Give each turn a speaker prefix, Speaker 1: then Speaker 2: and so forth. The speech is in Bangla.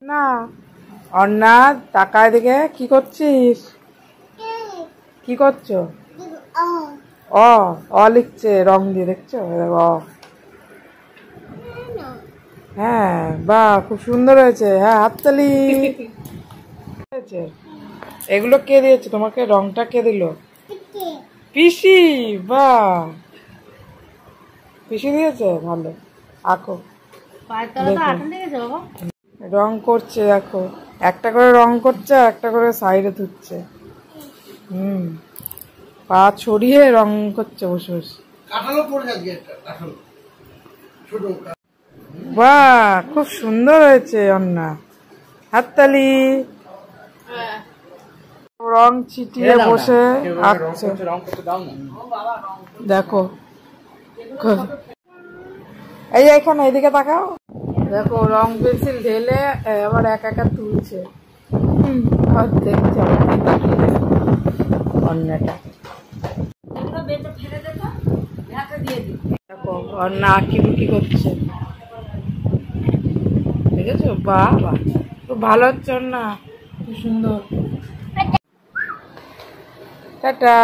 Speaker 1: না অন্না তাকায় দিকে কি করছিস? কি করছো? অ অ লিখছে রং দিয়ে, দেখছো? অ হ্যাঁ, বাহ খুব সুন্দর হয়েছে। হ্যাঁ, হাততালি। হয়েছে। এগুলো কে দিয়েছে তোমাকে? রংটা কে দিল? পিসি। বাহ, পিসি দিয়েছে, ভালো। আঁকো, রং করছে দেখো, একটা করে রং করছে আর একটা করে সাইডে ধুচ্ছে। পা ছড়িয়ে রং করছে বসে বসে। বাহ, খুব সুন্দর হয়েছে অন্না, হাততালি। রং ছিটিয়ে বসে আঁকছে, দেখো। এই এখানে এদিকে তাকাও, দেখো রং পেন্সিল ঢেলে আবার একা একা তুলছে। দেখছে অন্যটা, দেখো অন্যা আঁকি বুকি করছে, দেখেছো? বাহ বাহ, খুব ভালো হচ্ছে অন্যা, খুব সুন্দর। টাটা।